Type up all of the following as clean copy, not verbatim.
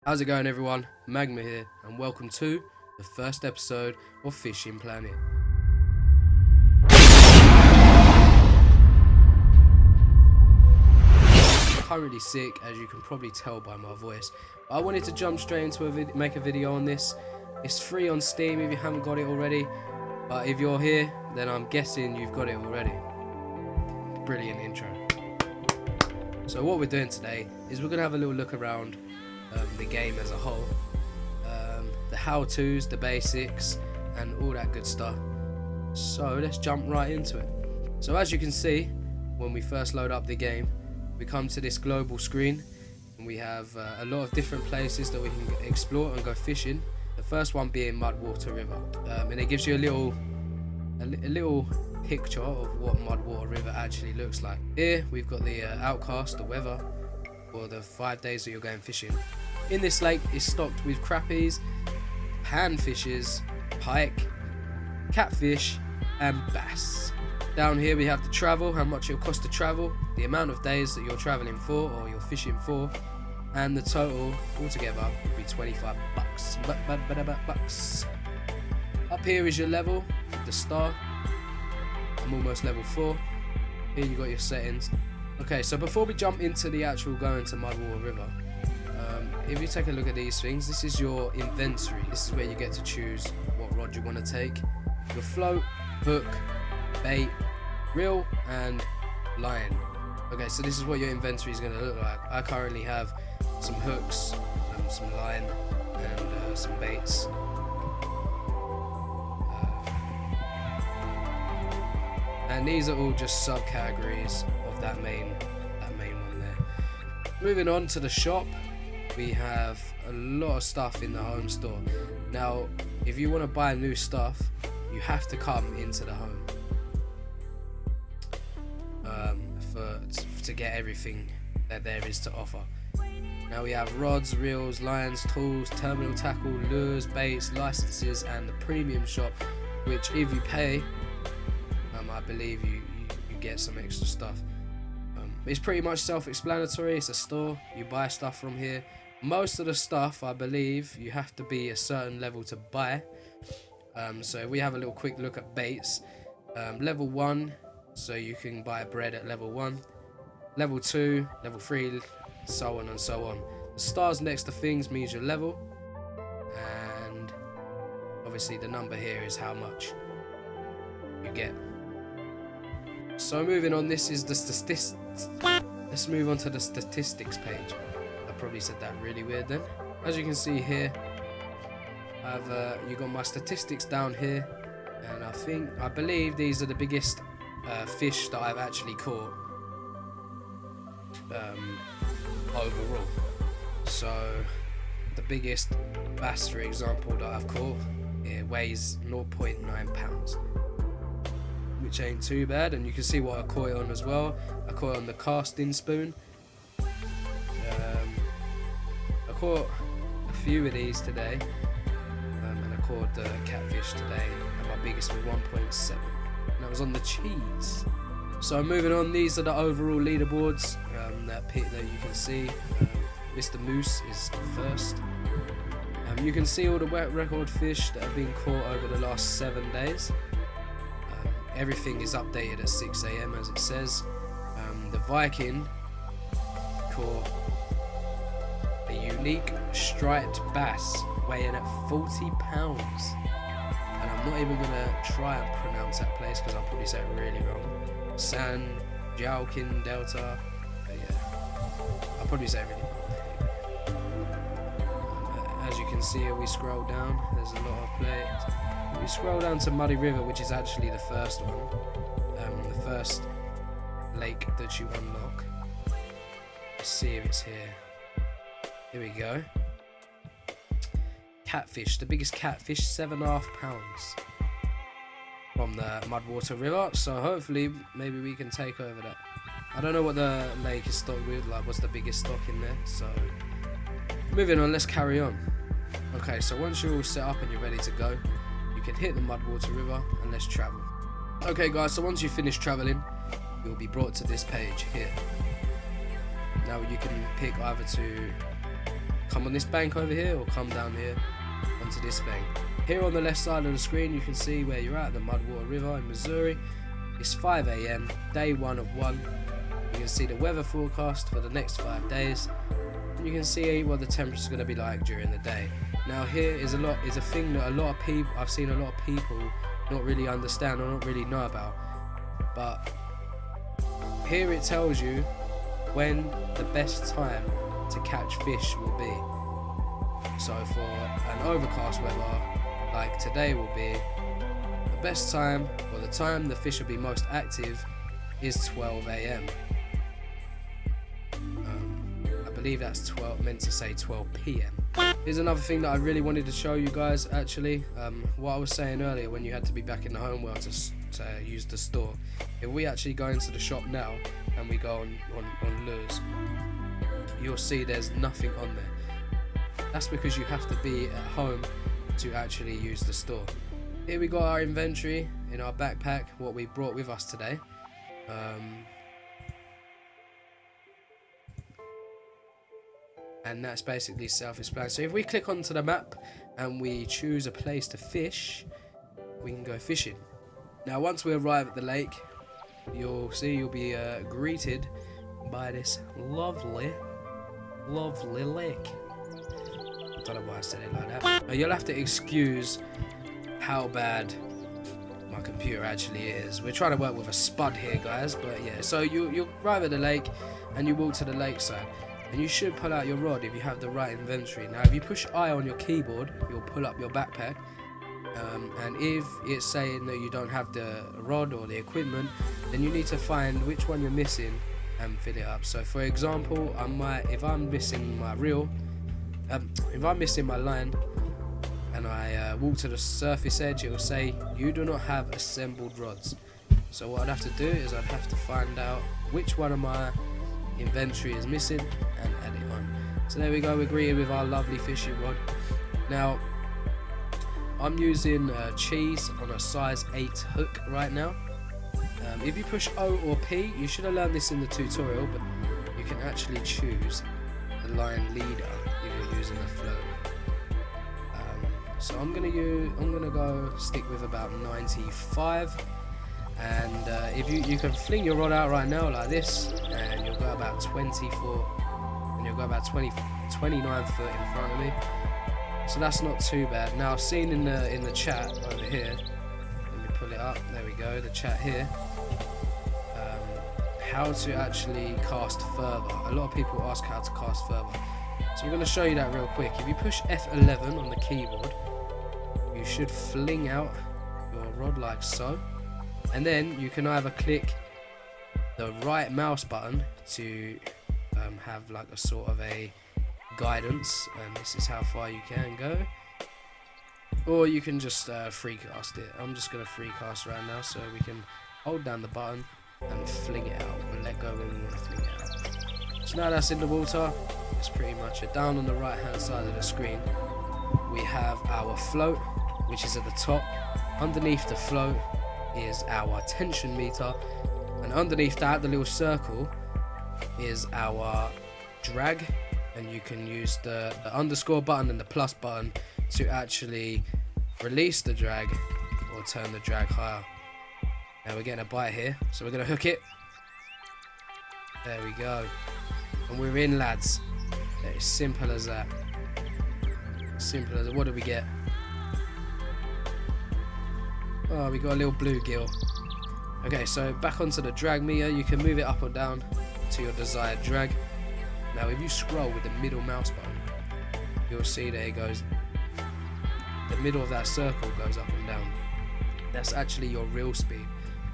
How's it going, everyone? Magma here, and welcome to the first episode of Fishing Planet. I'm currently sick, as you can probably tell by my voice, but I wanted to jump straight into make a video on this. It's free on Steam if you haven't got it already, but if you're here, then I'm guessing you've got it already. Brilliant intro. So what we're doing today is we're going to have a little look around the game as a whole, the how-tos, the basics, and all that good stuff. So let's jump right into it. So as you can see, when we first load up the game, we come to this global screen, and we have a lot of different places that we can explore and go fishing. The first one being Mudwater River, and it gives you a little picture of what Mudwater River actually looks like. Here we've got the outcast, the weather, for the 5 days that you're going fishing. In this lake is stocked with crappies, panfishes, pike, catfish, and bass. Down here we have the travel, how much it'll cost to travel, the amount of days that you're traveling for or you're fishing for, and the total altogether would be 25 bucks. Bucks. Up here is your level, the star. I'm almost level 4. Here you got your settings. Okay, so before we jump into the actual going to Mudwater River, if you take a look at these things, this is your inventory. This is where you get to choose what rod you want to take. Your float, hook, bait, reel, and line. Okay, so this is what your inventory is going to look like. I currently have some hooks, some line, and some baits. And these are all just subcategories of that main one there. Moving on to the shop, we have a lot of stuff in the home store. Now, if you want to buy new stuff, you have to come into the home to get everything that there is to offer. Now we have rods, reels, lines, tools, terminal tackle, lures, baits, licenses, and the premium shop, which if you pay, I believe you get some extra stuff. It's pretty much self-explanatory. It's a store. You buy stuff from here. Most of the stuff, I believe, you have to be a certain level to buy. So if we have a little quick look at baits, level 1, so you can buy bread at level 1, level 2, level 3, so on and so on. The stars next to things means your level, and obviously the number here is how much you get. So moving on, this is the statistics. Let's move on to the statistics page. I probably said that really weird then. As you can see here, you got my statistics down here, and I believe these are the biggest fish that I've actually caught overall. So the biggest bass, for example, that I've caught, it weighs 0.9 pounds. Which ain't too bad, and you can see what I caught it on as well. I caught it on the casting spoon. I caught a few of these today, and I caught the catfish today, and my biggest was 1.7, and that was on the cheese. So moving on, these are the overall leaderboards that you can see. Mr. Moose is first. You can see all the wet record fish that have been caught over the last 7 days. Everything is updated at 6 AM as it says. The Viking caught a unique striped bass weighing at 40 pounds. And I'm not even going to try and pronounce that place because I'll probably say it really wrong. San Joaquin Delta. But yeah, I'll probably say it really wrong. As you can see, if we scroll down, there's a lot of plates. We scroll down to Muddy River, which is actually the first one, the first lake that you unlock. Let's see if it's here. Here we go. Catfish, the biggest catfish, 7.5 pounds from the Mudwater River. So hopefully, maybe we can take over that. I don't know what the lake is stocked with, like what's the biggest stock in there. So moving on, let's carry on. Okay, so once you're all set up and you're ready to go, you can hit the Mudwater River and let's travel. Okay guys, so once you finish traveling, you'll be brought to this page here. Now you can pick either to come on this bank over here or come down here onto this bank. Here on the left side of the screen you can see where you're at, the Mudwater River in Missouri. It's 5 AM, day 1 of 1. You can see the weather forecast for the next 5 days. And you can see what the temperature is going to be like during the day. Now here is a thing that I've seen a lot of people not really understand or not really know about. But here it tells you when the best time to catch fish will be. So for an overcast weather like today will be, the best time, or the time the fish will be most active, is 12 AM. I believe that's meant to say 12 PM. Here's another thing that I really wanted to show you guys actually. What I was saying earlier, when you had to be back in the home world to use the store. If we actually go into the shop now and we go on lures, you'll see there's nothing on there. That's because you have to be at home to actually use the store. Here we got our inventory in our backpack, what we brought with us today. And that's basically self-explanatory. So if we click onto the map and we choose a place to fish, we can go fishing. Now once we arrive at the lake, you'll be greeted by this lovely lake. I don't know why I said it like that. Now, you'll have to excuse how bad my computer actually is. We're trying to work with a spud here, guys, but yeah. So you arrive at the lake and you walk to the lakeside. And you should pull out your rod if you have the right inventory. Now if you push I on your keyboard, you'll pull up your backpack. And if it's saying that you don't have the rod or the equipment, then you need to find which one you're missing and fill it up. So for example, if I'm missing my reel, if I'm missing my line and I walk to the surface edge, it will say you do not have assembled rods. So what I'd have to do is I'd have to find out which one of my inventory is missing and add it on. So there we go, we're greeted with our lovely fishing rod. Now I'm using cheese on a size 8 hook right now. If you push O or P, you should have learned this in the tutorial, but you can actually choose the line leader if you're using a float. So I'm gonna go stick with about 95. And if you can fling your rod out right now like this, and you'll go about 29 foot in front of me. So that's not too bad. Now I've seen in the chat over here, let me pull it up, there we go, the chat here, how to actually cast further. A lot of people ask how to cast further. So I'm going to show you that real quick. If you push F11 on the keyboard, you should fling out your rod like so. And then you can either click the right mouse button to have like a sort of a guidance, and this is how far you can go, or you can just free cast it. I'm just going to free cast right now, so we can hold down the button and fling it out and let go when we want to fling it out. So now that's in the water, it's pretty much it. Down on the right hand side of the screen we have our float, which is at the top. Underneath the float is our tension meter, and underneath that, the little circle, is our drag, and you can use the underscore button and the plus button to actually release the drag or turn the drag higher. Now we're getting a bite here, so we're going to hook it. There we go, and we're in, lads. It's simple as that. Simple as that. What do we get? Oh, we got a little bluegill. Okay, so back onto the drag meter, you can move it up or down to your desired drag. Now if you scroll with the middle mouse button, you'll see that it goes, the middle of that circle goes up and down. That's actually your reel speed.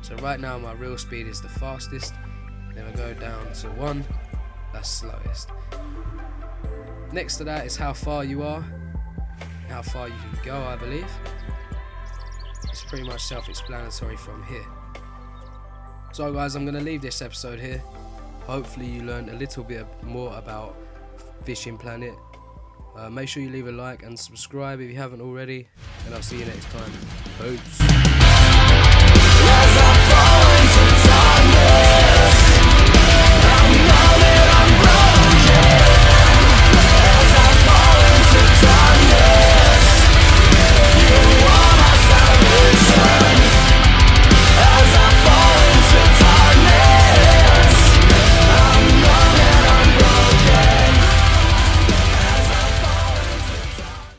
So right now my reel speed is the fastest, then we go down to 1, that's slowest. Next to that is how far you are, how far you can go, I believe. It's pretty much self-explanatory from here. So guys, I'm going to leave this episode here. Hopefully you learned a little bit more about Fishing Planet. Make sure you leave a like and subscribe if you haven't already, and I'll see you next time. Peace.